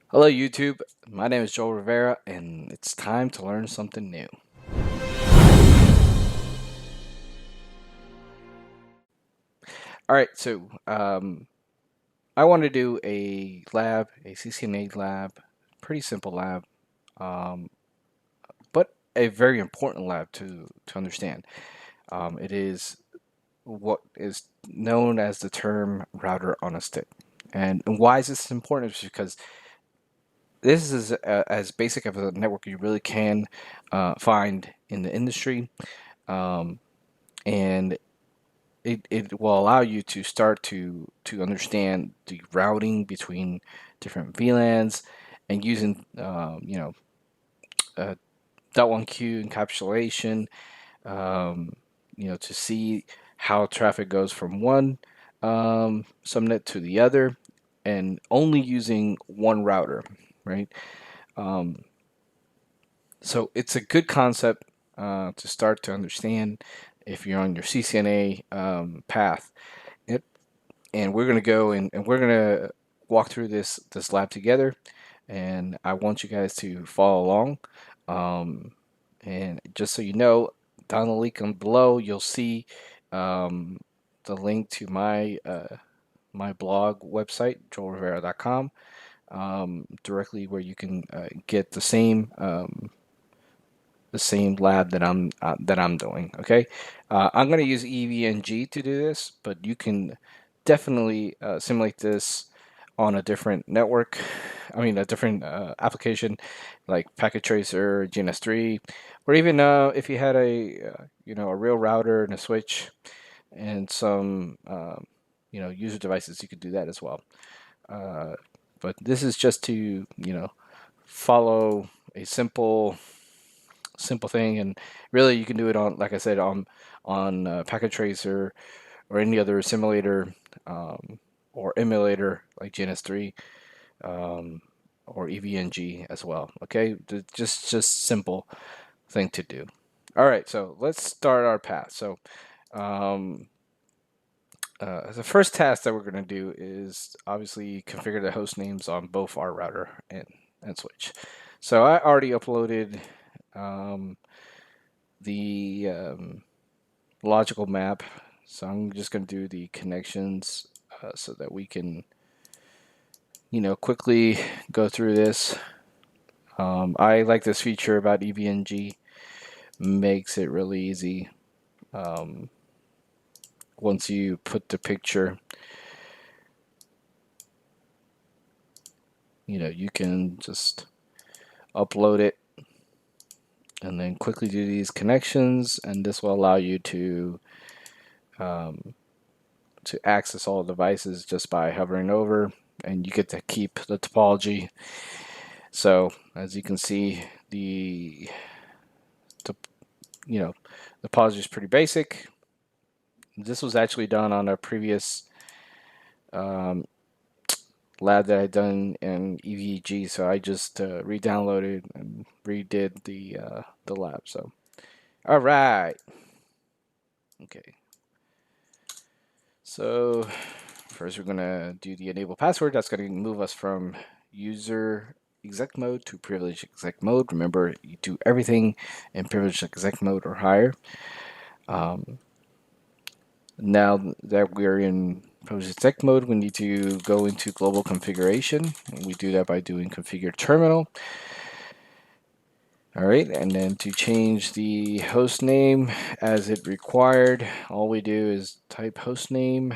Hello, YouTube. My name is Joel Rivera, and it's time to learn something new. All right, so I want to do a lab, a CCNA lab, pretty simple lab, um, but a very important lab to understand. It is what is known as the term router on a stick. And why is this important? Is because this is as basic of a network you really can find in the industry. Um, and it will allow you to start to understand the routing between different VLANs and using uh, .1Q encapsulation to see how traffic goes from one subnet to the other and only using one router, right? Um, so it's a good concept to start to understand if you're on your CCNA path. And we're gonna go and we're gonna walk through this lab together, and I want you guys to follow along. Um, and just so you know, down the link below, you'll see um, the link to my blog website, joelrivera.com, directly where you can get the same lab that I'm doing. Okay, I'm going to use EVNG to do this, but you can definitely simulate this on a different network. I mean, a different application like Packet Tracer, GNS3, or even if you had a real router and a switch and some user devices, you could do that as well. But this is just to follow a simple thing, and really you can do it on, like I said, on Packet Tracer or any other simulator or emulator like GNS3 um, or EVNG as well. Okay, just simple thing to do. All right, so let's start our path. So um, the first task that we're going to do is obviously configure the host names on both our router and switch. So I already uploaded um, the logical map. So I'm just going to do the connections so that we can, quickly go through this. I like this feature about EVNG. Makes it really easy. Um, Once you put the picture, you can just upload it and then quickly do these connections, and this will allow you um, to access all devices just by hovering over, and you get to keep the topology. So as you can see, the you know the topology is pretty basic. This was actually done on a previous um, lab that I'd done in EVG, so I just re-downloaded and redid the lab. So all right, okay. So first we're gonna do the enable password. That's gonna move us from user exec mode to privileged exec mode. Remember, you do everything in privileged exec mode or higher. Um, Now that we're in privileged exec mode, we need to go into global configuration. And we do that by doing configure terminal. All right, and then to change the host name as it required, all we do is type host name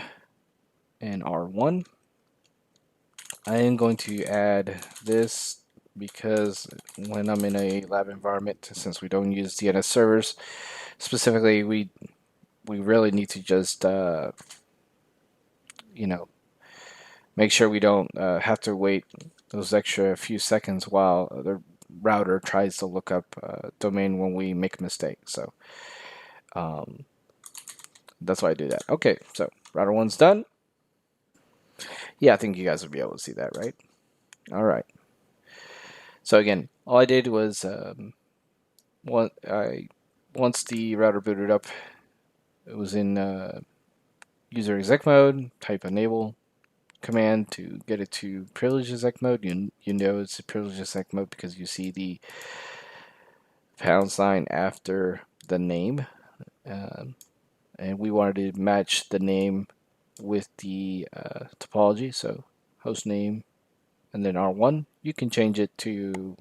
and R1. I am going to add this because when I'm in a lab environment, since we don't use DNS servers, specifically, we really need to just you know make sure we don't have to wait those extra few seconds while the router tries to look up domain when we make a mistake. So um, that's why I do that. Okay, so router one's done. Yeah, I think you guys will be able to see that, right? All right. So again, all I did was once the router booted up, it was in user exec mode. Type enable command to get it to privileged exec mode, you know it's a privileged exec mode because you see the # after the name. And we wanted to match the name with the topology, so host name and then R1. You can change it to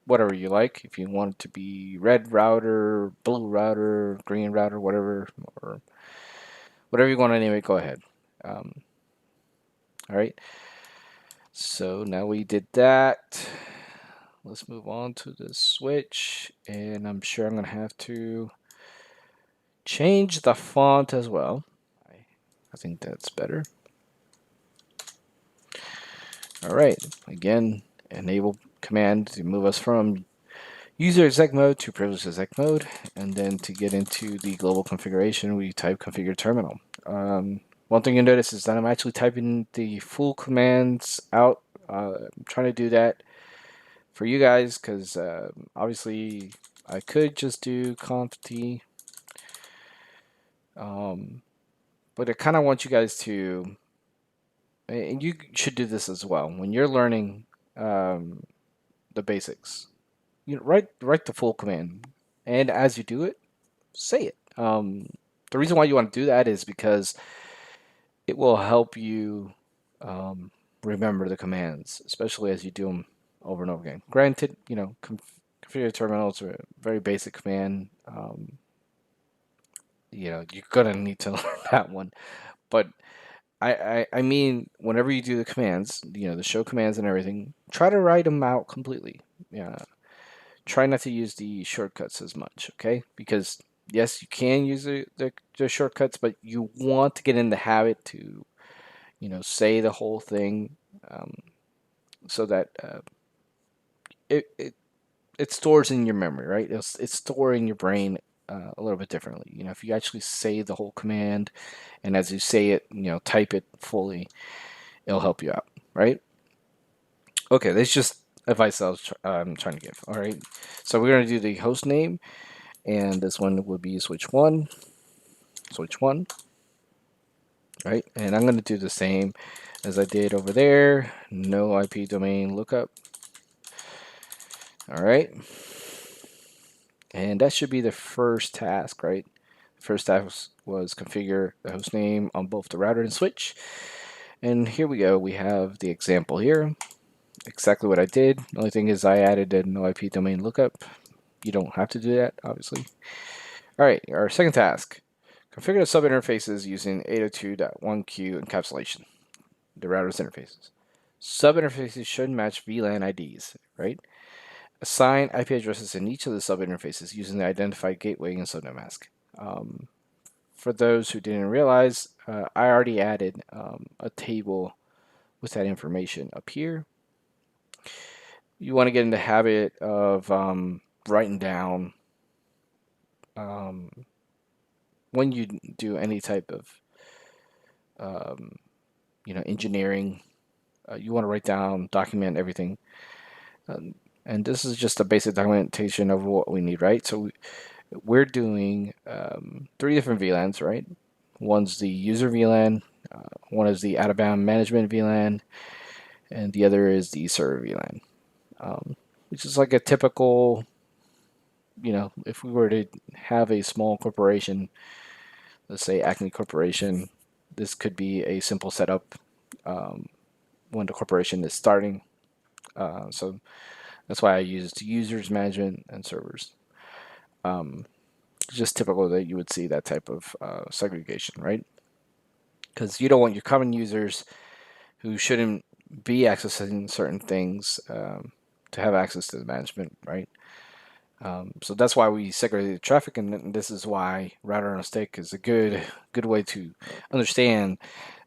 whatever you like. If you want it to be red router, blue router, green router, whatever, or whatever you want to name it, go ahead. All right. So now we did that. Let's move on to the switch, and I'm sure I'm going to have to change the font as well. I think that's better. All right. Again, enable command to move us from user exec mode to privileged exec mode, and then to get into the global configuration, we type configure terminal. One thing you notice is that I'm actually typing the full commands out. I'm trying to do that for you guys because obviously I could just do conft, but I kind of want you guys to, and you should do this as well when you're learning the basics. You know, write the full command, and as you do it, say it. The reason why you want to do that is because it will help you remember the commands, especially as you do them over and over again. Granted, you know, configure terminals are a very basic command. You know, you're gonna need to learn that one. But I mean, whenever you do the commands, you know, the show commands and everything, try to write them out completely. Yeah. Try not to use the shortcuts as much, okay? Because yes, you can use the shortcuts, but you want to get in the habit to, you know, say the whole thing, so that it stores in your memory, right? It's stored in your brain a little bit differently. You know, if you actually say the whole command, and as you say it, you know, type it fully, it'll help you out, right? Okay, that's just advice I'm trying to give. All right, so we're gonna do the host name, and this one would be switch1, right? And I'm gonna do the same as I did over there. No IP domain lookup. All right. And that should be the first task, right? First task was configure the host name on both the router and switch. And here we go. We have the example here. Exactly what I did. The only thing is I added a no IP domain lookup. You don't have to do that, obviously. All right, our second task. Configure the subinterfaces using 802.1q encapsulation, the router's interfaces. Subinterfaces should match VLAN IDs, right? Assign IP addresses in each of the subinterfaces using the identified gateway and subnet mask. For those who didn't realize, I already added a table with that information up here. You want to get in the habit of writing down when you do any type of engineering. You want to write down, document everything. And this is just a basic documentation of what we need, right? So we're doing 3 different VLANs, right? One's the user VLAN, one is the out-of-bound management VLAN, and the other is the server VLAN, which is like a typical, you know, if we were to have a small corporation, let's say Acme Corporation, this could be a simple setup when the corporation is starting. So that's why I used users, management, and servers. It's just typical that you would see that type of segregation, right? Because you don't want your common users who shouldn't be accessing certain things to have access to the management, right? So that's why we segregated traffic, and this is why router on a stick is a good way to understand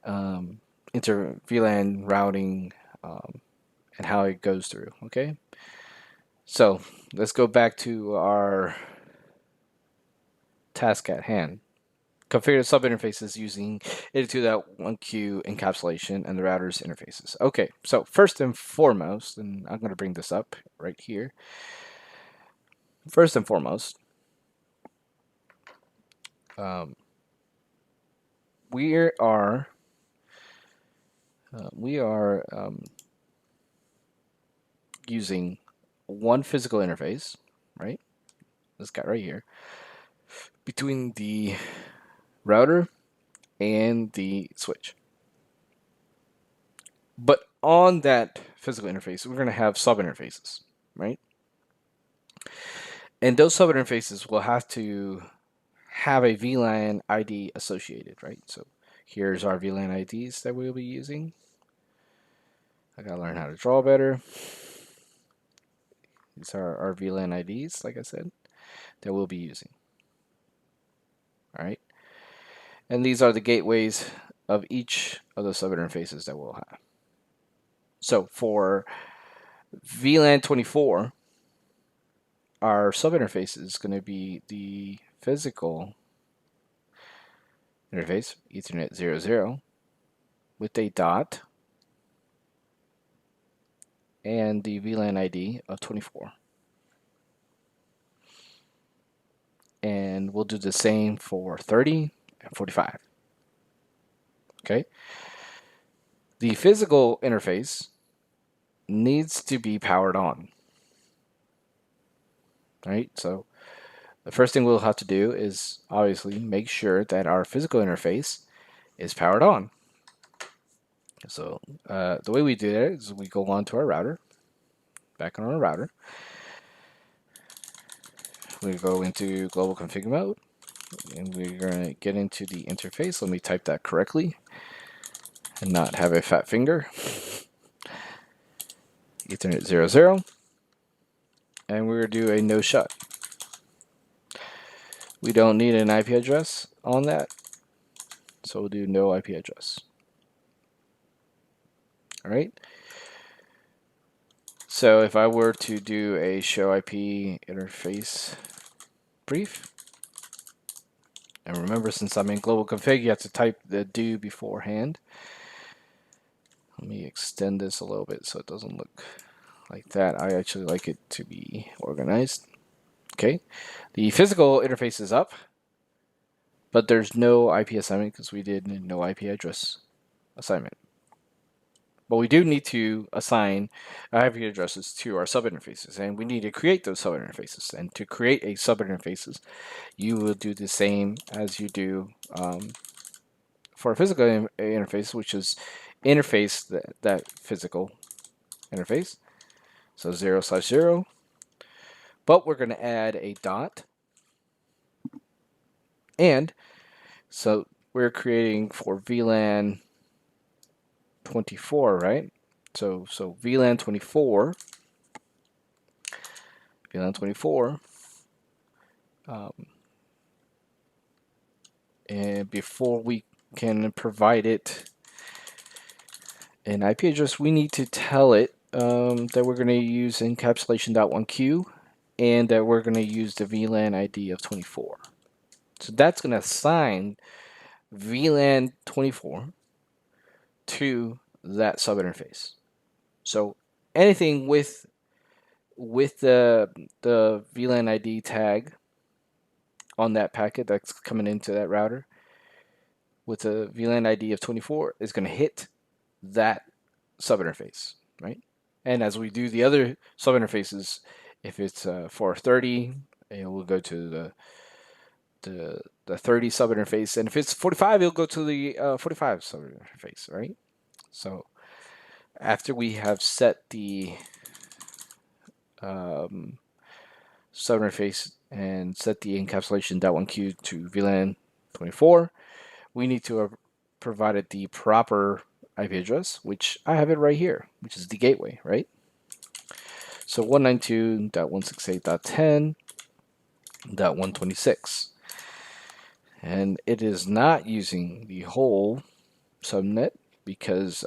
inter VLAN routing and how it goes through. Okay, so let's go back to our task at hand. Configure subinterfaces using 802.1q encapsulation and the router's interfaces. Okay, so first and foremost, and I'm going to bring this up right here. First and foremost, we are we are using one physical interface, right? This guy right here, between the router and the switch. But on that physical interface, we're going to have sub interfaces, right? And those sub interfaces will have to have a VLAN ID associated, right? So here's our VLAN IDs that we'll be using. I gotta learn how to draw better. These are our VLAN IDs, like I said, that we'll be using. All right. And these are the gateways of each of the sub interfaces that we'll have. So for VLAN 24, our sub interface is going to be the physical interface, Ethernet 00, with a dot and the VLAN ID of 24. And we'll do the same for 30 and 45. Okay. The physical interface needs to be powered on. Right? So the first thing we'll have to do is obviously make sure that our physical interface is powered on. So the way we do that is we go on to our router, back on our router. We go into global config mode, and we're going to get into the interface. Let me type that correctly and not have a fat finger. Ethernet 00, and we're going to do a no shut. We don't need an IP address on that, so we'll do no IP address. All right. So if I were to do a show IP interface brief, and remember, since I'm in global config, you have to type the do beforehand. Let me extend this a little bit so it doesn't look like that. I actually like it to be organized. Okay, the physical interface is up, but there's no IP assignment because we did no IP address assignment. But we do need to assign IP addresses to our sub-interfaces, and we need to create those sub-interfaces. And to create a sub-interfaces, you will do the same as you do for a physical interface, which is interface that physical interface. So 0/0. But we're going to add a dot. And so we're creating for VLAN 24, right? So VLAN 24. VLAN 24. And before we can provide it an IP address, we need to tell it that we're going to use encapsulation.1q and that we're going to use the VLAN ID of 24. So that's going to assign VLAN 24 to that subinterface. So anything with the VLAN ID tag on that packet that's coming into that router with a VLAN ID of 24 is going to hit that subinterface, right? And as we do the other subinterfaces, if it's 430, it will go to the 30 subinterface, and if it's 45, it'll go to the 45 subinterface, right? So after we have set the subinterface and set the encapsulation.1q to VLAN 24, we need to have provided the proper IP address, which I have it right here, which is the gateway, right? So 192.168.10.126. And it is not using the whole subnet because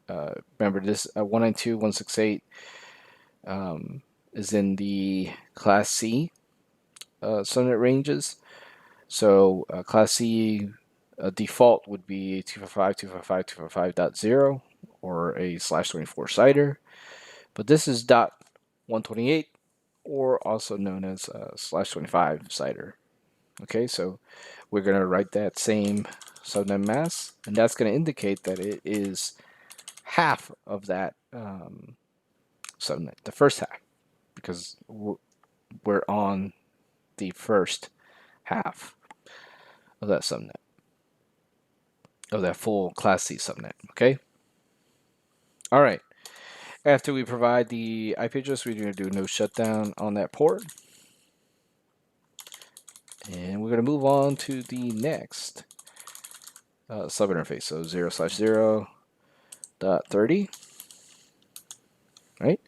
remember this 192.168 is in the Class C subnet ranges. So Class C default would be 255.255.255.0 or a /24 CIDR. But this is .128 or also known as /25 CIDR. Okay, so we're going to write that same subnet mask, and that's going to indicate that it is half of that subnet, the first half, because we're on the first half of that subnet, of that full Class C subnet. Okay. All right. After we provide the IP address, we're going to do no shutdown on that port. And we're going to move on to the next subinterface. So 0/0.30, right?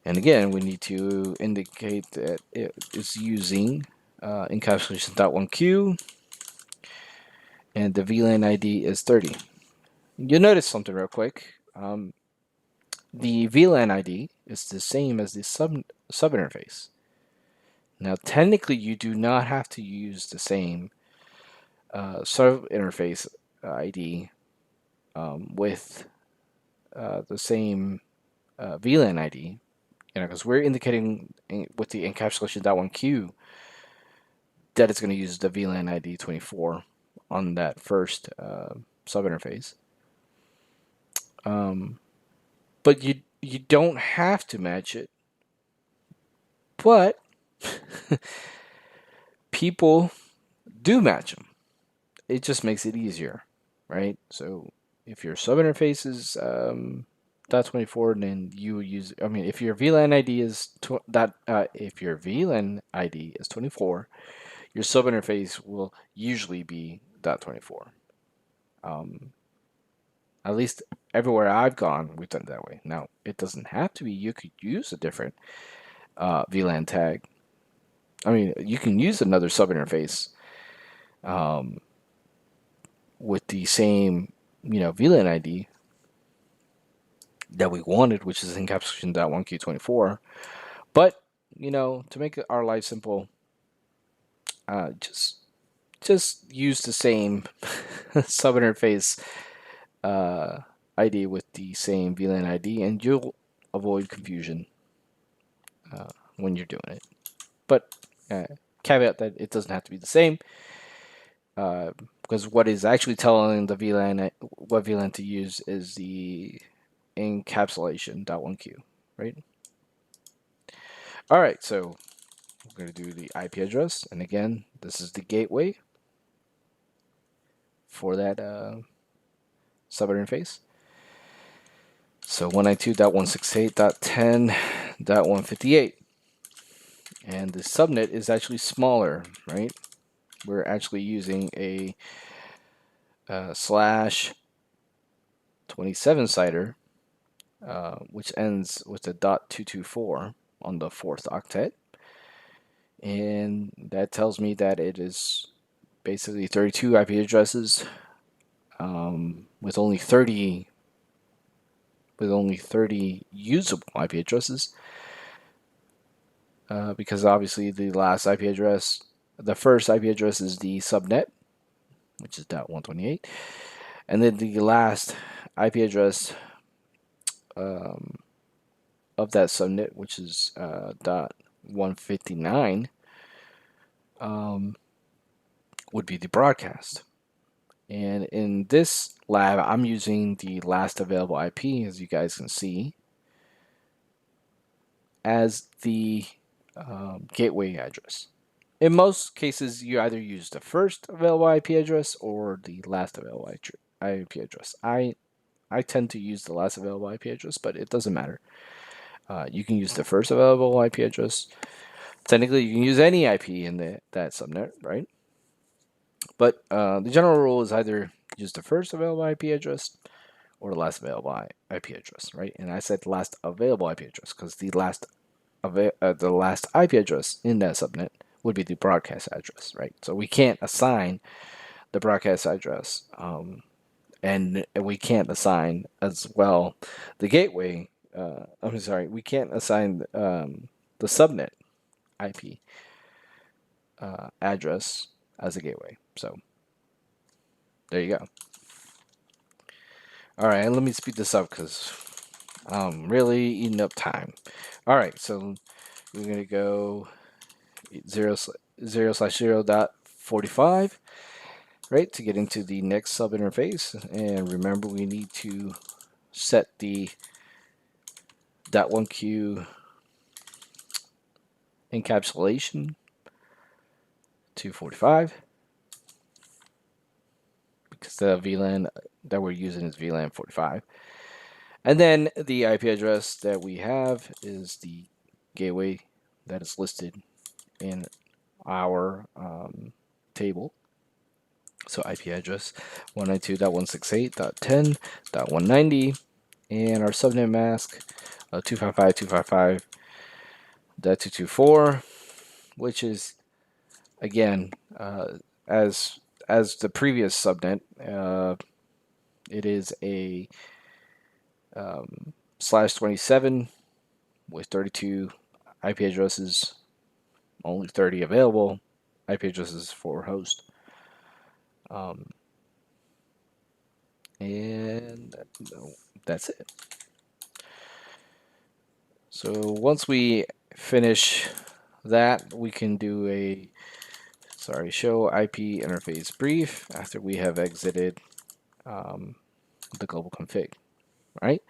And again, we need to indicate that it is using encapsulation.1q, and the VLAN ID is 30. You'll notice something real quick. The VLAN ID is the same as the subinterface. Now, technically, you do not have to use the same subinterface ID with the same VLAN ID, because we're indicating with the encapsulation.1q that it's going to use the VLAN ID 24 on that first subinterface. But you don't have to match it. But people do match them. It just makes it easier, right? So if your subinterface is .24, then you use. I mean, if your VLAN ID is if your VLAN ID is 24, your subinterface will usually be .24. At least everywhere I've gone, we've done it that way. Now, it doesn't have to be. You could use a different VLAN tag. I mean, you can use another subinterface with the same, VLAN ID that we wanted, which is encapsulation.1q24. But, to make our life simple, just use the same subinterface ID with the same VLAN ID, and you'll avoid confusion when you're doing it. But caveat that it doesn't have to be the same, because what is actually telling the VLAN what VLAN to use is the encapsulation.1q, right? All right, so we're going to do the IP address, and again, this is the gateway for that subinterface. So 192.168.10.158. And the subnet is actually smaller, right? We're actually using a /27 CIDR, which ends with a .224 on the fourth octet. And that tells me that it is basically 32 IP addresses with only 30 usable IP addresses. Because obviously the first IP address is the subnet, which is .128, and then the last IP address of that subnet, which is .159, would be the broadcast. And in this lab, I'm using the last available IP, as you guys can see, as the gateway address. In most cases, you either use the first available IP address or the last available IP address. I tend to use the last available IP address, but it doesn't matter. You can use the first available IP address. Technically, you can use any IP in that subnet, right? But the general rule is either use the first available IP address or the last available IP address, right? And I said last available IP address because the last IP address in that subnet would be the broadcast address, right? So we can't assign the broadcast address, and we can't assign as well the gateway. We can't assign the subnet IP address as a gateway. So there you go. All right, and let me speed this up because I'm really eating up time. All right, so we're gonna go 0/0.45, right, to get into the next sub interface. And remember, we need to set the .1q encapsulation to 45 because the VLAN that we're using is VLAN 45. And then the IP address that we have is the gateway that is listed in our table. So IP address 192.168.10.190, and our subnet mask 255.255.224, which is again as the previous subnet. It is a /27 with 32 IP addresses, only 30 available IP addresses for host. And that's it. So once we finish that, we can do a show IP interface brief after we have exited the global config, right?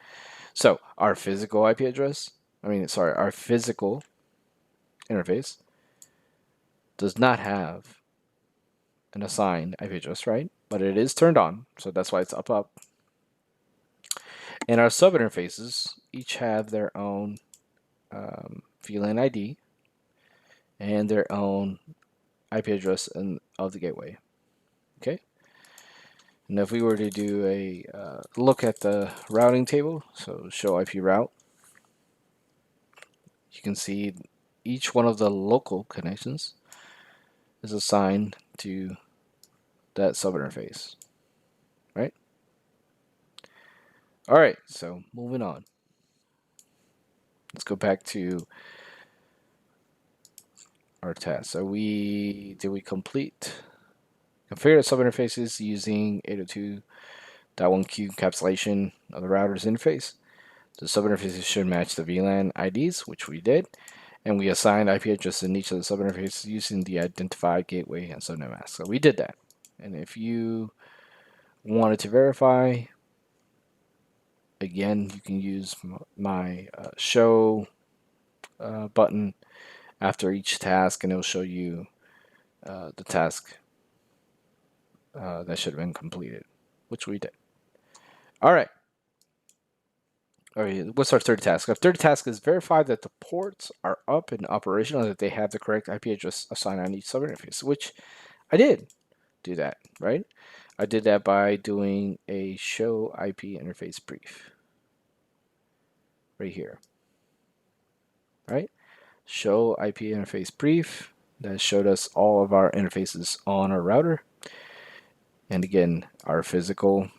So our physical IP address, our physical interface does not have an assigned IP address, right? But it is turned on, so that's why it's up. And our sub interfaces each have their own VLAN ID and their own IP address of the gateway. Okay. And if we were to do a look at the routing table, so show IP route, you can see each one of the local connections is assigned to that subinterface, right? All right, so moving on. Let's go back to our task. So did we complete configure the subinterfaces using 802.1q encapsulation of the router's interface? The subinterfaces should match the VLAN IDs, which we did, and we assigned IP addresses in each of the subinterfaces using the identified gateway and subnet mask. So we did that. And if you wanted to verify, again, you can use my show button after each task, and it'll show you the task that should have been completed, which we did. All right. What's our third task? Our third task is verify that the ports are up and operational, and that they have the correct IP address assigned on each subinterface, which I did do that, right? I did that by doing a show IP interface brief right here, right? Show IP interface brief that showed us all of our interfaces on our router. And again, our physical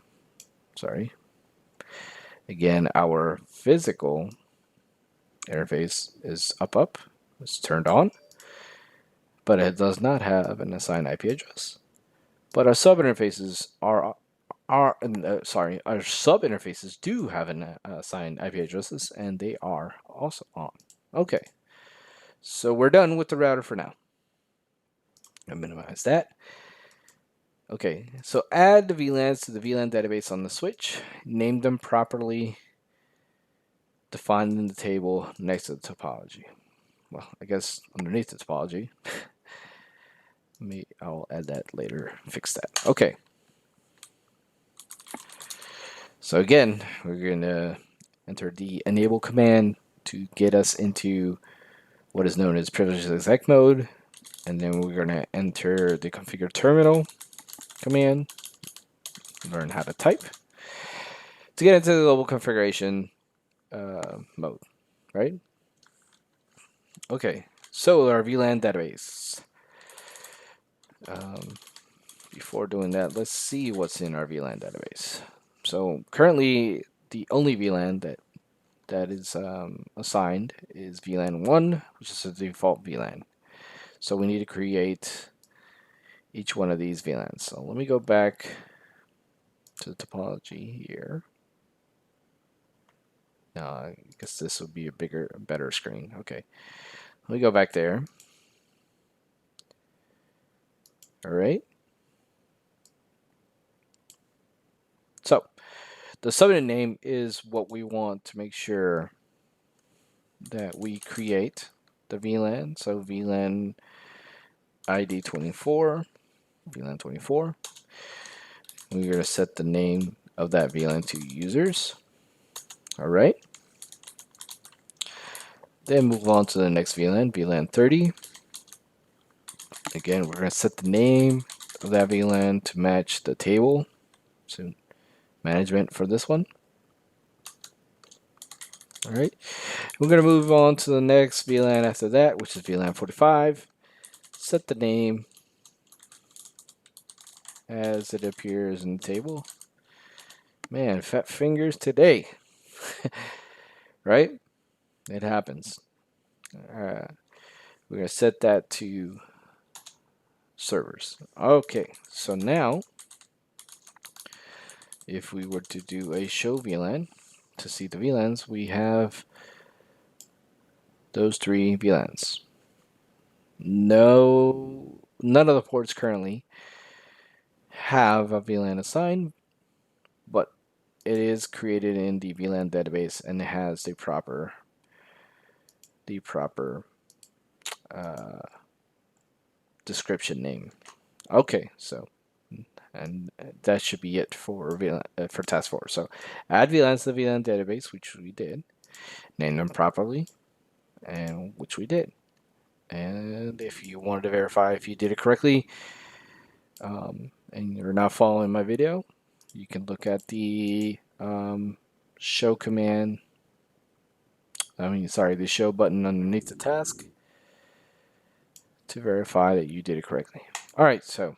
interface is up, it's turned on, but it does not have an assigned IP address. But our sub interfaces our sub interfaces do have an assigned IP addresses, and they are also on. Okay, so we're done with the router for now. I'll minimize that. Okay, so add the VLANs to the Vlan database on the switch. Name them properly, defined in the table next to the topology. Well, I guess underneath the topology. I'll add that later, fix that. Okay. So again, we're going to enter the enable command to get us into what is known as privileged exec mode. And then we're going to enter the configure terminal command, learn how to type, to get into the global configuration mode, right? Okay, so our VLAN database. Before doing that, let's see what's in our VLAN database. So currently, the only VLAN that is assigned is VLAN 1, which is the default VLAN. So we need to create each one of these VLANs. So let me go back to the topology here. I guess this would be a better screen. Okay, let me go back there. All right. The subnet name is what we want to make sure that we create the VLAN. So VLAN ID 24, VLAN 24. We're going to set the name of that VLAN to users. All right. Then move on to the next VLAN, VLAN 30. Again, we're going to set the name of that VLAN to match the table. So management for this one. All right. We're going to move on to the next VLAN after that, which is VLAN 45. Set the name as it appears in the table. Man, fat fingers today. Right? It happens. We're going to set that to servers. Okay, so now if we were to do a show VLAN to see the VLANs, we have those 3 VLANs. No, none of the ports currently have a VLAN assigned, but it is created in the Vlan database and it has the proper description name. Okay, so and that should be it for for task 4. So add VLANs to the Vlan database, which we did. Name them properly, and which we did. And if you wanted to verify if you did it correctly, and you're not following my video, you can look at the show command. The show button underneath the task to verify that you did it correctly. All right, so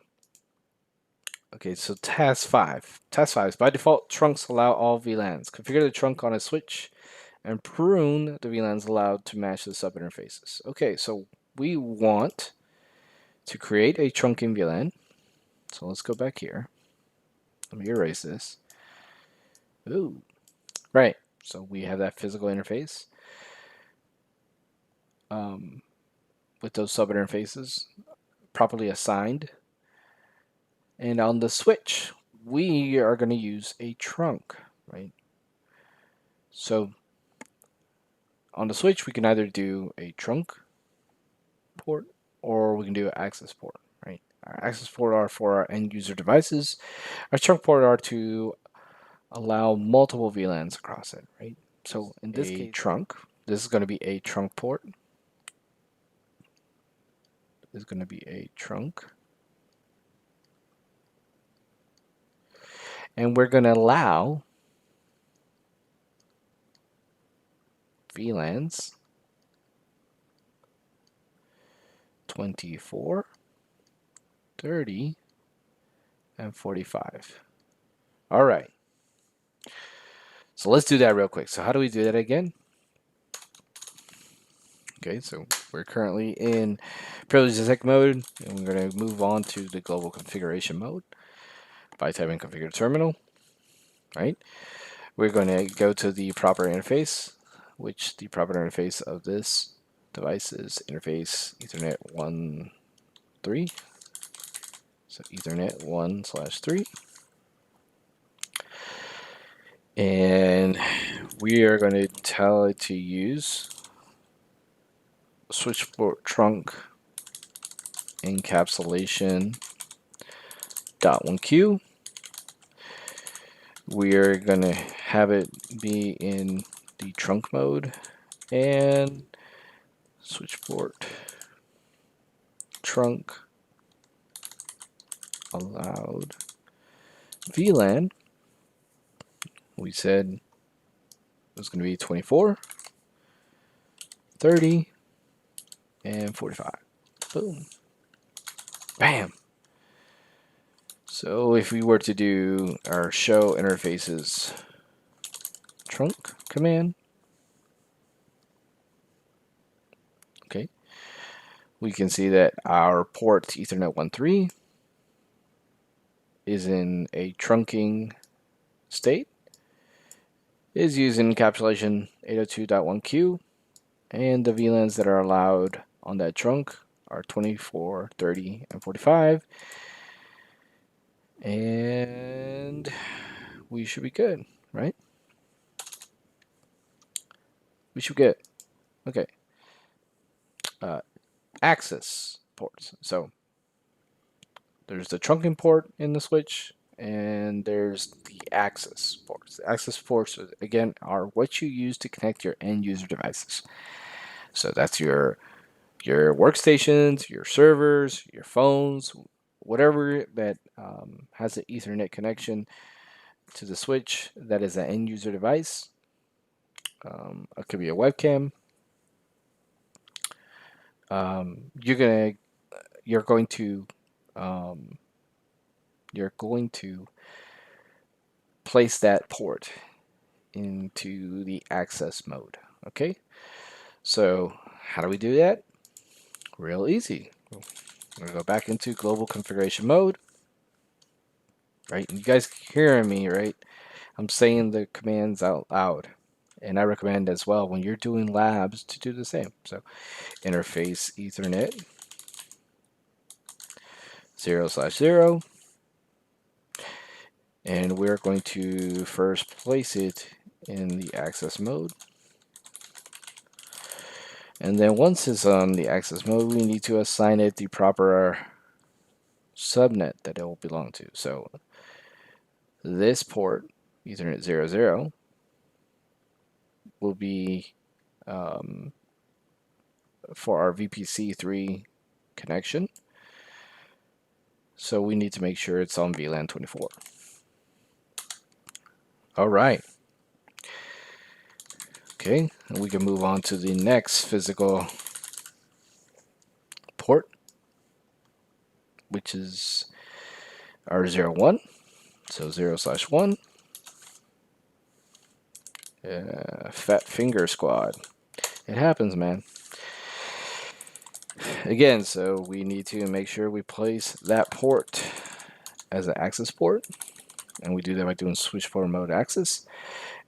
task 5. Task 5 is by default, trunks allow all VLANs. Configure the trunk on a switch and prune the VLANs allowed to match the sub interfaces. Okay, so we want to create a trunking VLAN. So let's go back here. Let me erase this. Ooh, right. So we have that physical interface with those sub interfaces properly assigned. And on the switch, we are going to use a trunk, right? So on the switch, we can either do a trunk port or we can do an access port, right? Our access port are for our end user devices. Our trunk port are to allow multiple VLANs across it, right? So in this case, trunk, this is going to be a trunk port. This is going to be a trunk. And we're going to allow VLANs 24, 30, and 45. All right. So let's do that real quick. So how do we do that again? Okay, so we're currently in privilege detect mode, and we're going to move on to the global configuration mode by typing configure terminal, right? We're going to go to the proper interface, which the proper interface of this device is interface Ethernet 1.3. So Ethernet 1/3. And we are going to tell it to use switchboard trunk encapsulation .1q. We are going to have it be in the trunk mode and switchboard trunk allowed VLAN. We said it was going to be 24, 30, and 45. Boom. Bam. So if we were to do our show interfaces trunk command, okay, we can see that our port Ethernet 1.3 is in a trunking state, is using encapsulation 802.1q, and the VLANs that are allowed on that trunk are 24, 30, and 45. And we should be good. right? We should get, okay, access ports. So there's the trunking port in the switch, and there's the access ports. The access ports, again, are what you use to connect your end user devices. So that's your workstations, your servers, your phones, whatever that has an Ethernet connection to the switch that is an end user device. It could be a webcam. You're going to um, you're going to place that port into the access mode. Okay, so how do we do that? Real easy. We're gonna go back into global configuration mode, right? And you guys hearing me, right? I'm saying the commands out loud, and I recommend as well when you're doing labs to do the same. So interface Ethernet 0/0, and we're going to first place it in the access mode. And then once it's on the access mode, we need to assign it the proper subnet that it will belong to. So this port, Ethernet 00, will be for our VPC3 connection. So we need to make sure it's on VLAN 24. All right. Okay, and we can move on to the next physical port, which is our 01. So 0/1. Fat finger squad. It happens, man. Again, so we need to make sure we place that port as an access port, and we do that by doing switchboard mode access.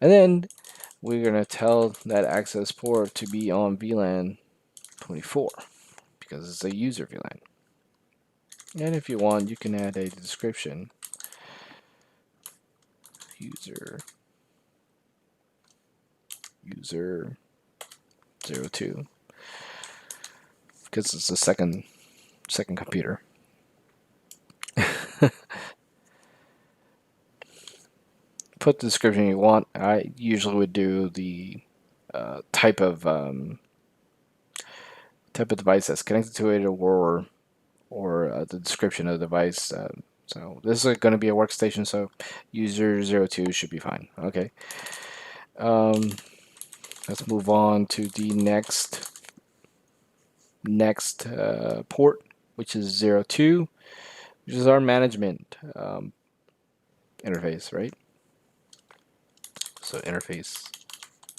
And then we're going to tell that access port to be on VLAN 24 because it's a user VLAN. And if you want, you can add a description. User 02 because it's the second computer. Put the description you want. I usually would do the type of device that's connected to it, or the description of the device. So this is going to be a workstation, so user 02 should be fine. Okay. Let's move on to the next port, which is 02, which is our management interface, right? So interface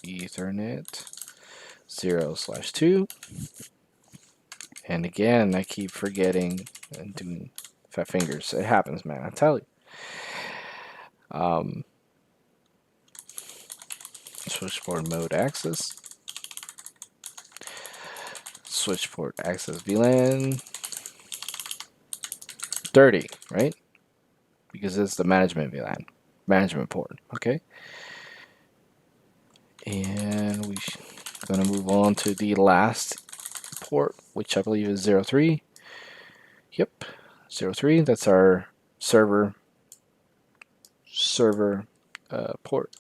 Ethernet 0/2. And again, I keep forgetting and doing fat fingers. It happens, man. I tell you. Switchboard mode access. Switchboard access VLAN 30, right? Because it's the management VLAN, management port. Okay. And we're gonna move on to the last port, which I believe is 03. Yep, 03. That's our server port.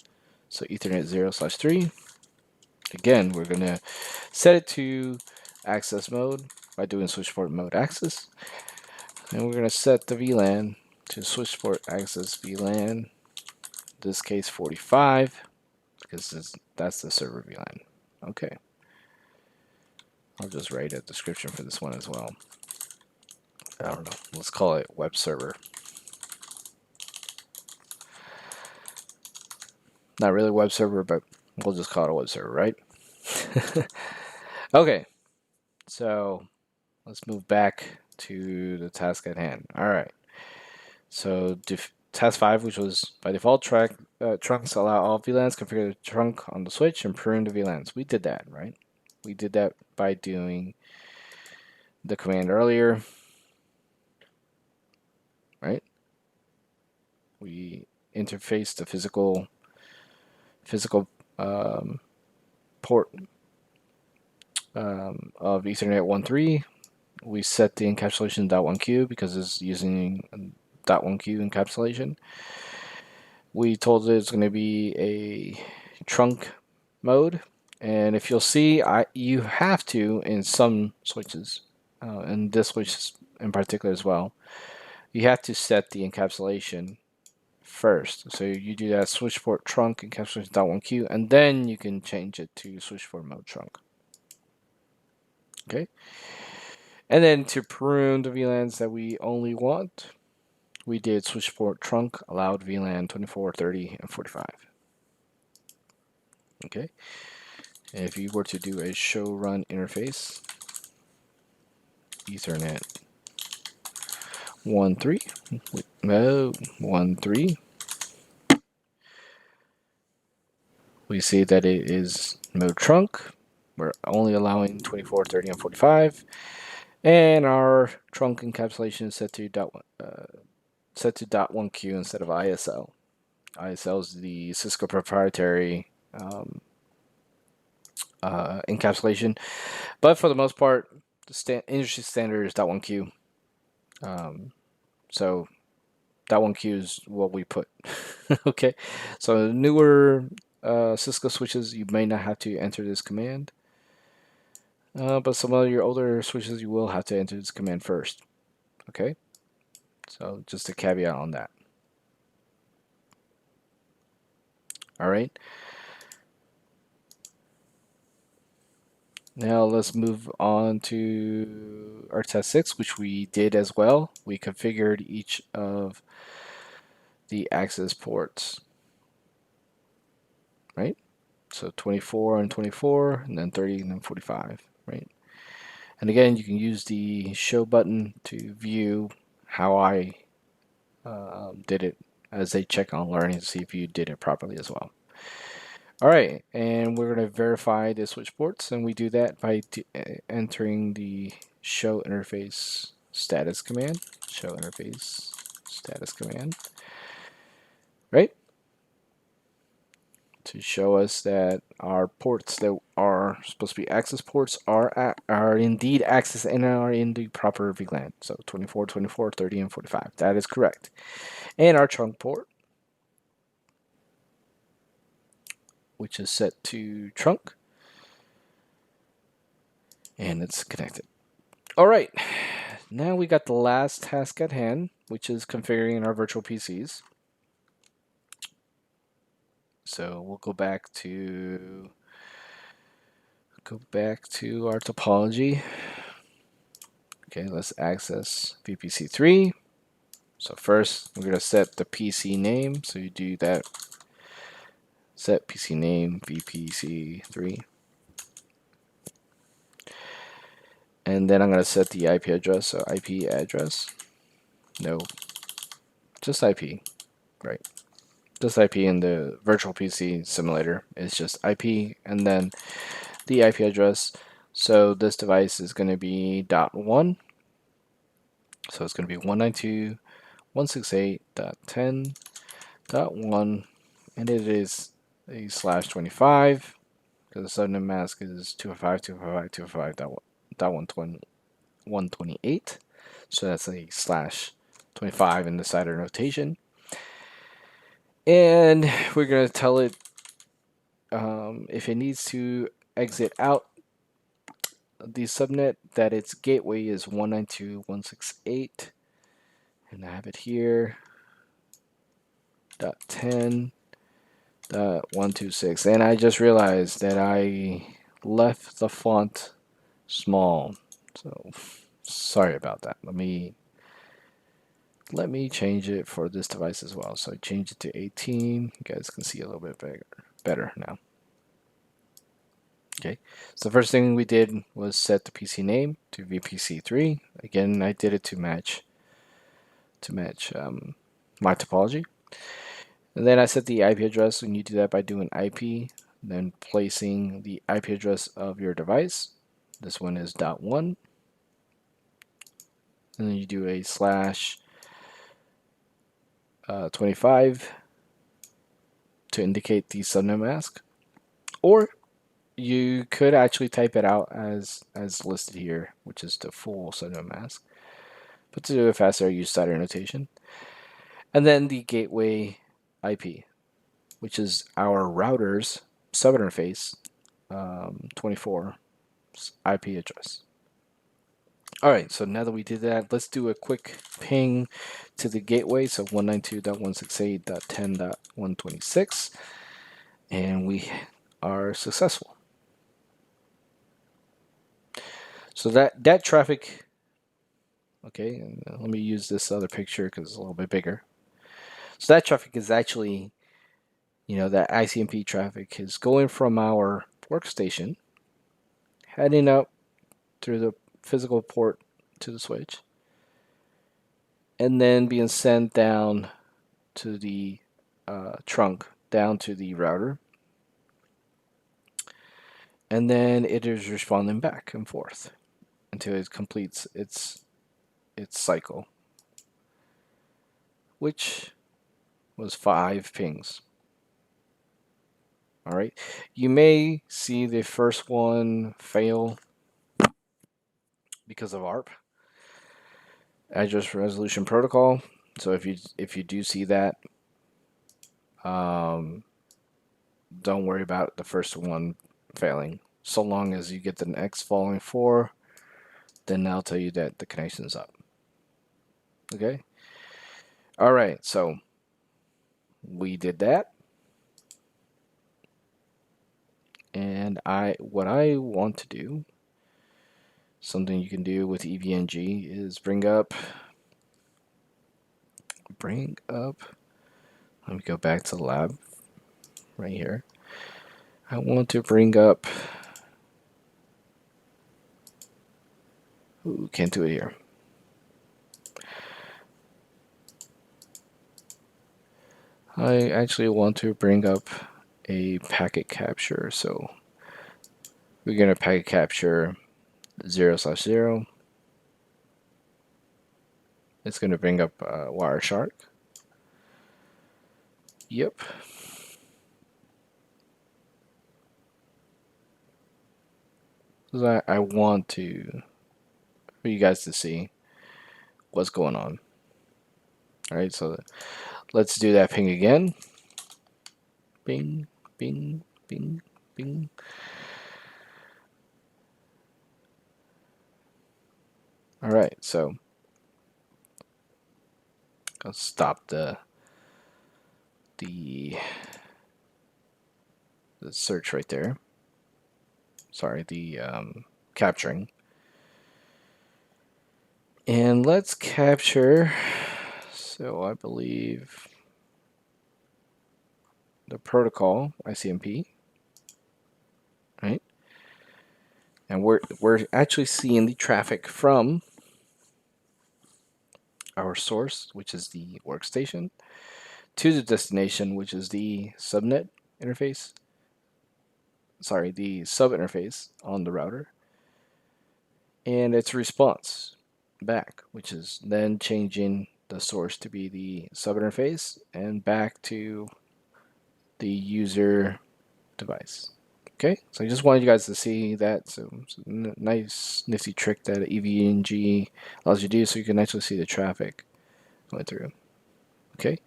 So Ethernet 0/3. Again, we're gonna set it to access mode by doing switchboard mode access, and we're gonna set the VLAN to switchboard access VLAN. In this case, 45, because that's the server VLAN. Okay. I'll just write a description for this one as well. I don't know. Let's call it web server. Not really web server, but we'll just call it a web server, right? Okay. So let's move back to the task at hand. All right. So task 5, which was by default, trunks allow all VLANs, configure the trunk on the switch, and prune the VLANs. We did that, right? We did that by doing the command earlier, right? We interfaced the physical physical port of Ethernet 1.3. We set the encapsulation .1q because it's using .1q encapsulation. We told it it's going to be a trunk mode, and if you'll see, you have to in some switches, and this switch in particular as well, you have to set the encapsulation first. So you do that switchboard trunk encapsulation .1q, and then you can change it to switchboard mode trunk. Okay. And then to prune the VLANs that we only want, we did switchboard trunk allowed VLAN 24, 30, and 45. Okay. And if you were to do a show run interface, Ethernet 1.3, no, 1.3, we see that it is mode trunk. We're only allowing 24, 30, and 45. And our trunk encapsulation is set to .1q instead of ISL. ISL is the Cisco proprietary encapsulation, but for the most part, the industry standard is .1q. So .1q is what we put. Okay, so newer Cisco switches, you may not have to enter this command, but some of your older switches, you will have to enter this command first. Okay, so just a caveat on that. All right. Now let's move on to our test 6, which we did as well. We configured each of the access ports, right? So 24 and 24, and then 30 and then 45, right? And again, you can use the show button to view how I did it as a check on learning to see if you did it properly as well. All right, and we're going to verify the switch ports, and we do that by entering the show interface status command. Show interface status command, right? To show us that our ports that are supposed to be access ports are indeed access and are in the proper VLAN. So 24, 24, 30, and 45. That is correct. And our trunk port, which is set to trunk, and it's connected. All right, now we got the last task at hand, which is configuring our virtual PCs. So we'll go back to our topology. Okay, let's access VPC3. So first, we're going to set the PC name. So you do that, set PC name VPC3. And then I'm going to set the IP address. So IP address. No, just IP, right? Just IP in the virtual PC simulator is just IP, and then the IP address. So this device is going to be .1. So it's going to be 192.168.10.1, and it is a /25 because the subnet mask is 255.255.255.128. So that's a /25 in the CIDR notation. And we're going to tell it if it needs to exit out the subnet that its gateway is 192.168, and I have it here, .10.126. And I just realized that I left the font small, so sorry about that. Let me change it for this device as well. So I change it to 18. You guys can see a little bit better now. Okay, so the first thing we did was set the PC name to VPC3. Again, I did it to match my topology. And then I set the IP address, and you do that by doing IP, then placing the IP address of your device. This one is .1. And then you do a /25 to indicate the subnet mask, or you could actually type it out as listed here, which is the full subnet mask. But to do it faster, I use cider notation. And then the gateway IP, which is our router's subinterface 24 IP address. All right, so now that we did that, let's do a quick ping to the gateway. So 192.168.10.126, and we are successful. So that traffic, okay, and let me use this other picture because it's a little bit bigger. So that traffic is actually, that ICMP traffic is going from our workstation, heading up through the physical port to the switch, and then being sent down to the trunk, down to the router, and then it is responding back and forth until it completes its cycle, which was 5 pings. All right, you may see the first one fail because of ARP, Address Resolution Protocol. So if you do see that, don't worry about the first one failing. So long as you get the next following 4, then I'll tell you that the connection's up. Okay. All right. So we did that, and what I want to do, something you can do with EVNG, is bring up. Let me go back to the lab right here. I want to bring up. Ooh, can't do it here. I actually want to bring up a packet capture. So we're going to packet capture 0/0. It's going to bring up Wireshark. Yep. I want for you guys to see what's going on. All right, so let's do that ping again. Bing, bing, bing, bing. All right, so I'll stop the search right there. Sorry, the capturing. And let's capture, so I believe the protocol, ICMP, right? And we're actually seeing the traffic from our source, which is the workstation, to the destination, which is the subnet interface. Sorry, the sub interface on the router. And its response back, which is then changing the source to be the sub interface and back to the user device. Okay, so I just wanted you guys to see that. So it's a nice nifty trick that EVNG allows you to do, so you can actually see the traffic going through. Okay.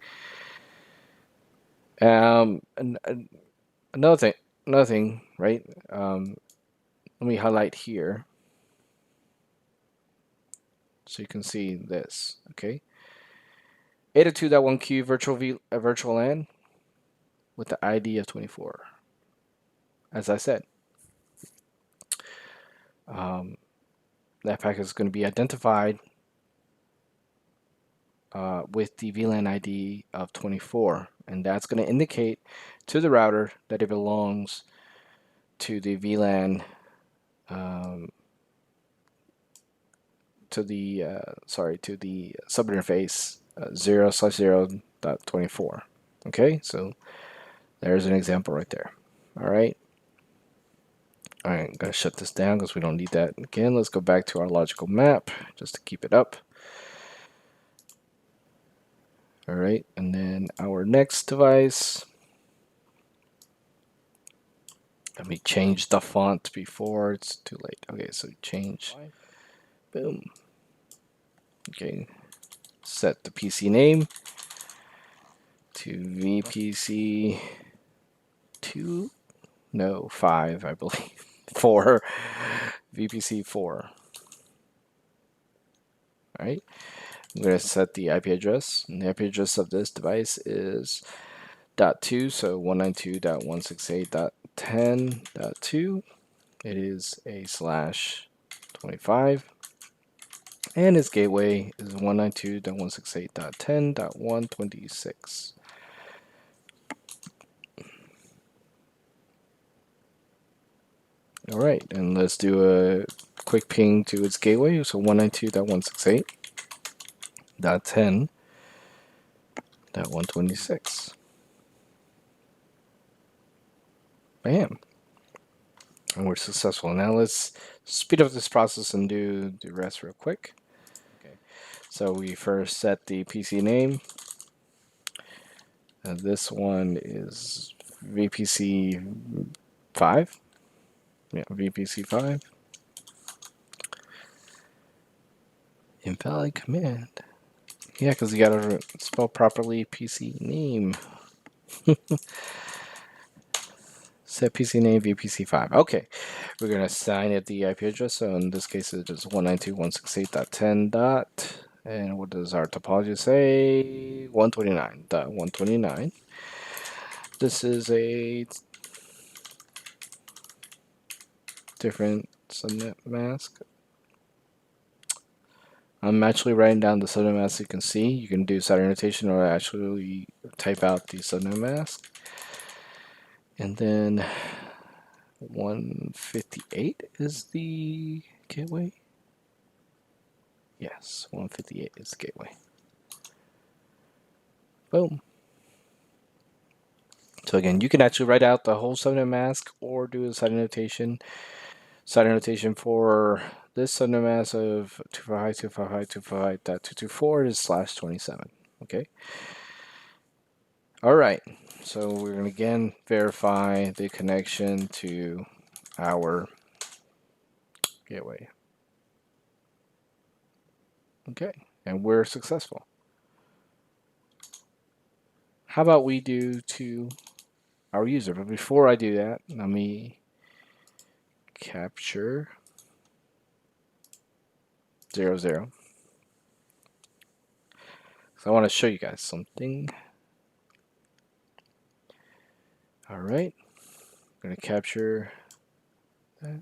And another thing, right? Let me highlight here so you can see this. Okay. 802.1q virtual LAN with the ID of 24. As I said, that packet is going to be identified with the VLAN ID of 24, and that's going to indicate to the router that it belongs to the VLAN to the subinterface 0/0.24. Okay, so there's an example right there. All right. All right, I'm gonna shut this down because we don't need that again. Let's go back to our logical map just to keep it up. All right, and then our next device Let me change the font before it's too late. Okay, so change. Boom. Okay, set the PC name to VPC 2. No, 5, I believe. 4. VPC 4. All right. I'm going to set the IP address. And the IP address of this device is .2, so 192.168.10.2. It is a /25. And its gateway is 192.168.10.126. All right, and let's do a quick ping to its gateway. So 192.168.10.126. Bam. And we're successful. Now let's speed up this process and do the rest real quick. Okay. So we first set the PC name. This one is VPC 5. Yeah, VPC 5. Invalid command. Yeah, because you gotta spell properly PC name. Set PC name VPC5. Okay, we're gonna assign it the IP address. So in this case, it is 192.168.10. And what does our topology say? 129.129. This is a different subnet mask. I'm actually writing down the subnet mask so you can see. You can do side annotation or actually type out the subnet mask. And then 158 is the gateway. Yes, 158 is the gateway. Boom. So again, you can actually write out the whole subnet mask or do a side annotation. Side annotation for this subnet mask of 255.255.224 is /27. Okay. All right. So we're going to again verify the connection to our gateway. Okay. And we're successful. How about we do to our user? But before I do that, let me capture 00. So I want to show you guys something. All right. I'm going to capture that.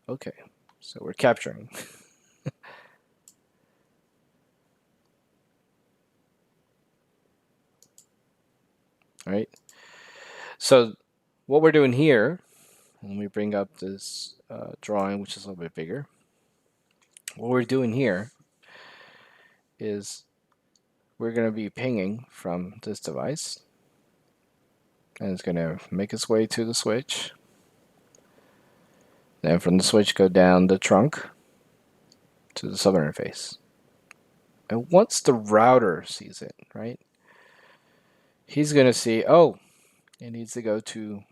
Okay. So we're capturing. All right. So what we're doing here, let me bring up this drawing, which is a little bit bigger. What we're doing here is we're going to be pinging from this device, and it's going to make its way to the switch. Then from the switch, go down the trunk to the sub interface. And once the router sees it, right, he's going to see, oh, it needs to go to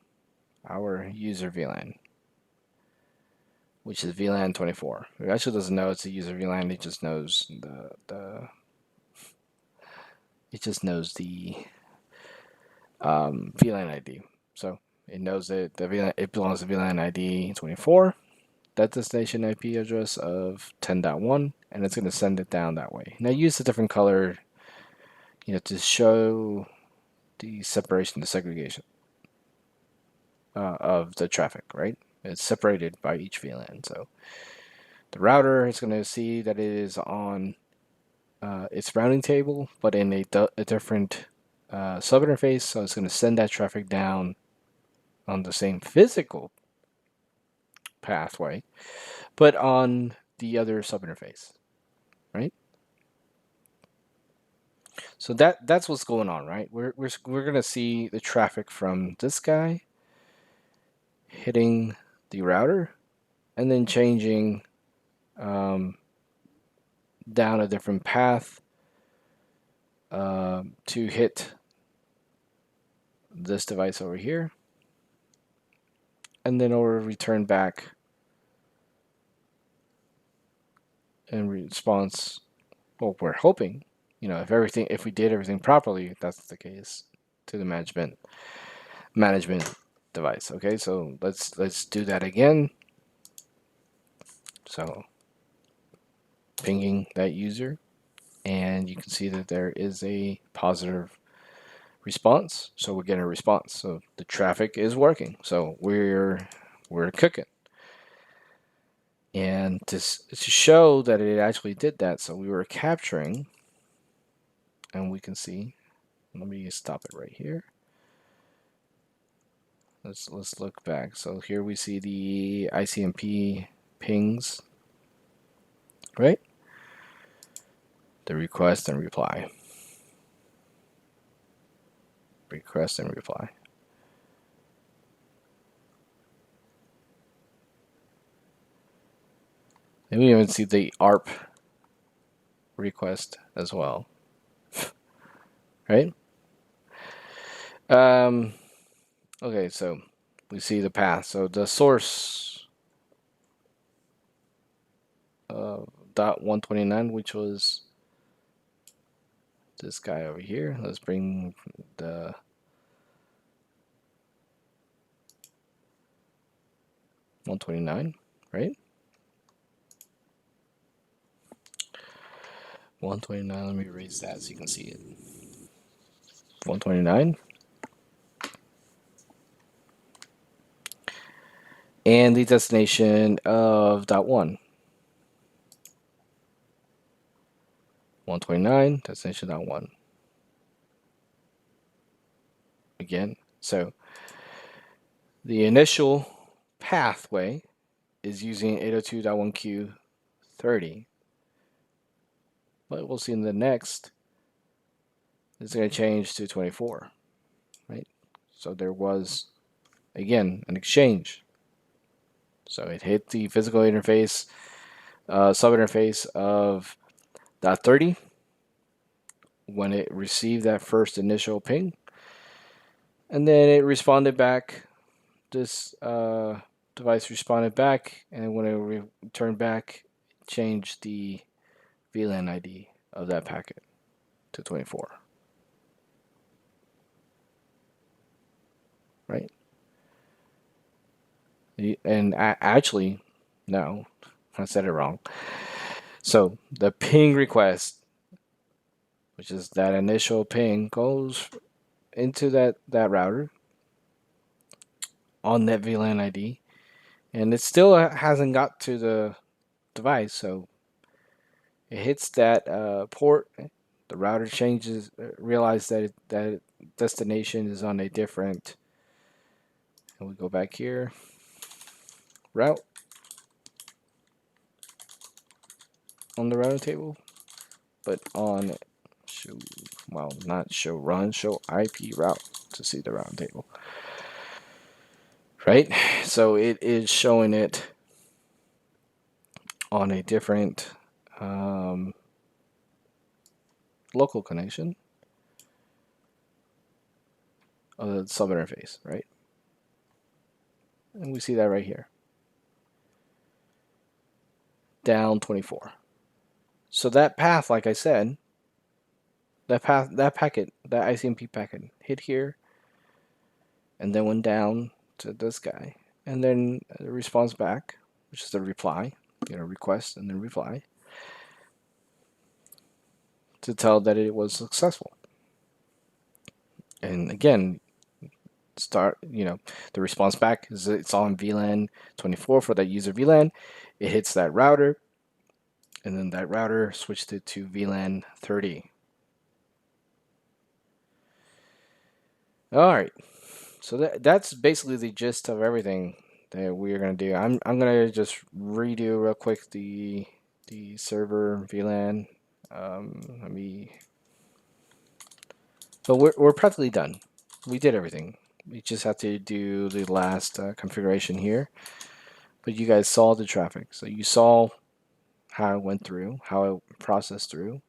our user VLAN, which is VLAN 24. It actually doesn't know it's a user VLAN. It just knows the VLAN ID. So it knows that it belongs to VLAN ID 24. That destination IP address of 10.1, and it's going to send it down that way. Now use a different color, to show the separation, the segregation of the traffic. Right? It's separated by each VLAN. So the router is going to see that it is on its routing table, but in a different sub interface. So it's going to send that traffic down on the same physical pathway, but on the other sub interface, right? So that's what's going on, right? We're gonna see the traffic from this guy hitting the router, and then changing down a different path to hit this device over here, and then it'll return back in response. Well, we're hoping, if we did everything properly, that's the case, to the management device. Okay, so let's do that again. So pinging that user, and you can see that there is a positive response. So we're getting a response. So the traffic is working. So we're cooking. And to show that it actually did that, so we were capturing, and we can see. Let me stop it right here. Let's look back. So here we see the ICMP pings, right? The request and reply. Request and reply. And we even see the ARP request as well, right? Okay, so we see the path. So the source .129, which was this guy over here. Let's bring the 129, right? 129, let me erase that so you can see it. 129. And the destination of .1. 129, destination .1. Again, so the initial pathway is using 802.1q30. But we'll see in the next, it's going to change to 24, right? So there was, again, an exchange. So it hit the physical interface, sub-interface of .30 when it received that first initial ping. And then it responded back. This device responded back, and when it returned back, changed the VLAN ID of that packet to 24. Right? And actually, no, I said it wrong. So the ping request, which is that initial ping, goes into that router on that VLAN ID, and it still hasn't got to the device. So it hits that port. The router changes, realizes that destination is on a different. And we go back here. Route on the routing table, but on show, well, not show run, show IP route to see the routing table. Right? So it is showing it on a different local connection of the sub interface, right? And we see that right here. Down 24. So that path, like I said, that packet, that ICMP packet hit here and then went down to this guy. And then the response back, which is the reply, request and then reply, to tell that it was successful. And again, the response back is it's on VLAN 24 for that user VLAN. It hits that router, and then that router switched it to VLAN 30. All right, so that's basically the gist of everything that we're gonna do. I'm gonna just redo real quick the server VLAN. But we're practically done. We did everything. We just have to do the last configuration here. But you guys saw the traffic, so you saw how it went through, how it processed through.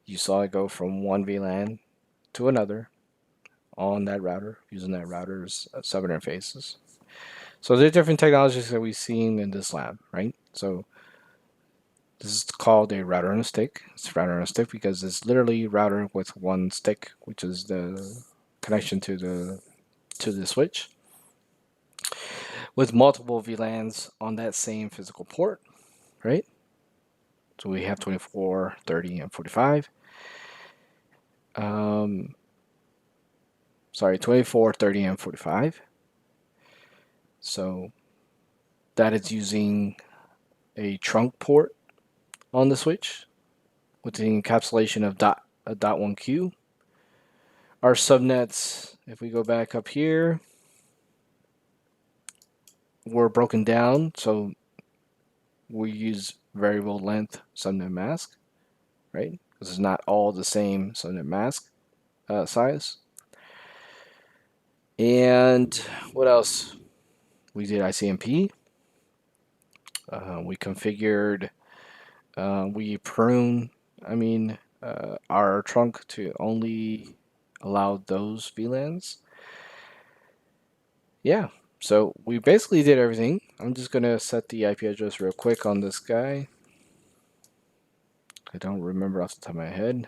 You saw it go from one VLAN to another on that router using that router's sub interfaces. So there are different technologies that we've seen in this lab, right? So this is called a router on a stick. It's router on a stick because it's literally router with one stick, which is the connection to the switch, with multiple VLANs on that same physical port, right? So we have 24, 30, and 45. Sorry, 24, 30, and 45. So that is using a trunk port on the switch with the encapsulation of .1Q. Our subnets, if we go back up here, were broken down. So we use variable length subnet mask, right? Because it's not all the same subnet mask size. And what else? We did ICMP. We configured, we prune, our trunk to only allow those VLANs. Yeah, so we basically did everything. I'm just going to set the IP address real quick on this guy. I don't remember off the top of my head.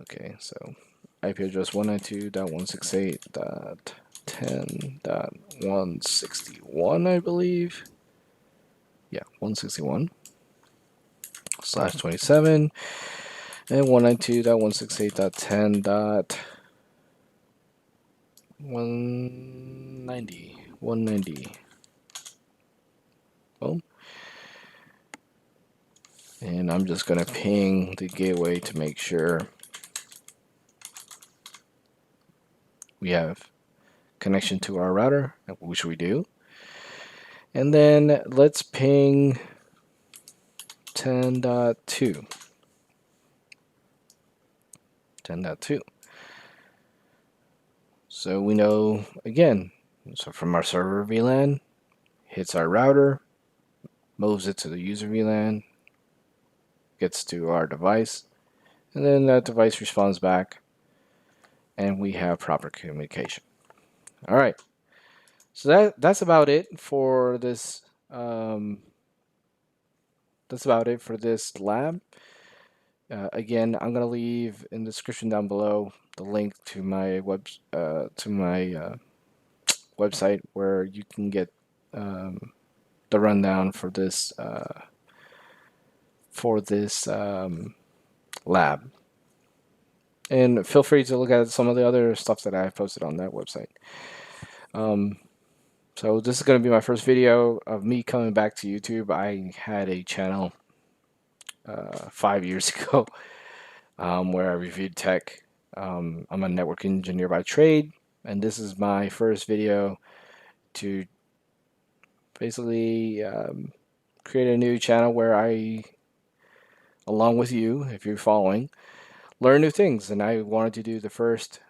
Okay, so IP address 192.168.10.161, I believe. Yeah, 161/27 and 192.168.10.190. Boom. And I'm just going to ping the gateway to make sure we have connection to our router, which we do. And then let's ping 10.2. 10.2. So we know, again, so from our server VLAN, hits our router, moves it to the user VLAN, gets to our device, and then that device responds back, and we have proper communication. All right. So that's about it for this. That's about it for this lab. Again, I'm gonna leave in the description down below the link to my website where you can get the rundown for this lab. And feel free to look at some of the other stuff that I've posted on that website. So this is going to be my first video of me coming back to YouTube. I had a channel 5 years ago where I reviewed tech. I'm a network engineer by trade, and this is my first video to basically create a new channel where I, along with you, if you're following, learn new things. And I wanted to do the first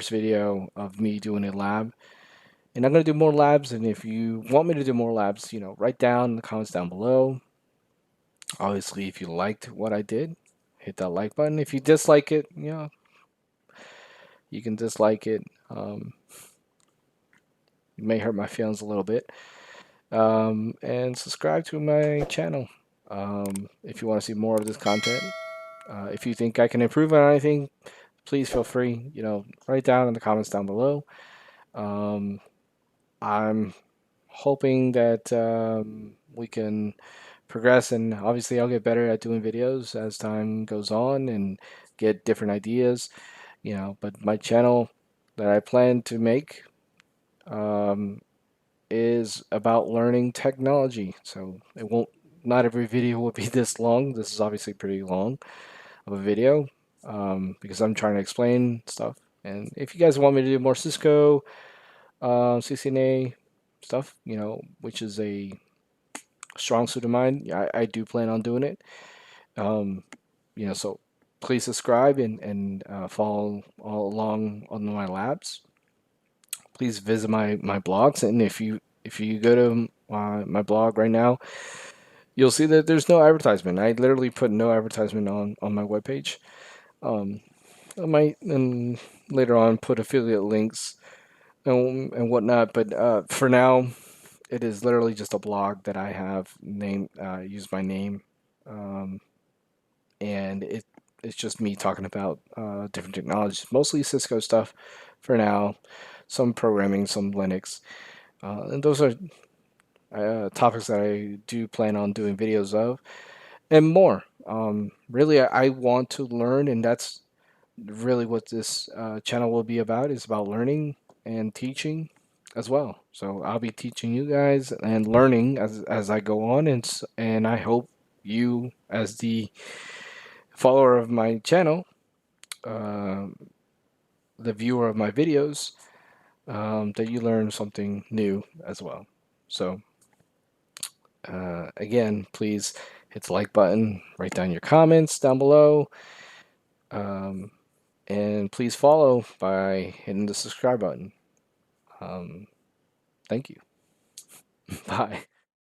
video of me doing a lab. And I'm going to do more labs, and if you want me to do more labs, write down in the comments down below. Obviously, if you liked what I did, hit that like button. If you dislike it, you can dislike it. It may hurt my feelings a little bit. And subscribe to my channel if you want to see more of this content. If you think I can improve on anything, please feel free, write down in the comments down below. I'm hoping that we can progress, and obviously I'll get better at doing videos as time goes on and get different ideas, but my channel that I plan to make is about learning technology. So not every video will be this long. This is obviously pretty long of a video because I'm trying to explain stuff. And if you guys want me to do more Cisco, CCNA stuff, which is a strong suit of mine, I do plan on doing it. So please subscribe and follow all along on my labs. Please visit my blogs, and if you go to my blog right now, you'll see that there's no advertisement. I literally put no advertisement on my webpage. I might and later on put affiliate links and whatnot. But for now, it is literally just a blog that I have named use my name, um, and it's just me talking about different technologies, mostly Cisco stuff for now, some programming, some Linux, and those are topics that I do plan on doing videos of and more. Really, I want to learn, and that's really what this channel will be about. Is about learning and teaching as well. So I'll be teaching you guys and learning as I go on, and I hope you, as the follower of my channel, uh, the viewer of my videos, that you learn something new as well. So again, please hit the like button, write down your comments down below, um, and please follow by hitting the subscribe button. Thank you. Bye.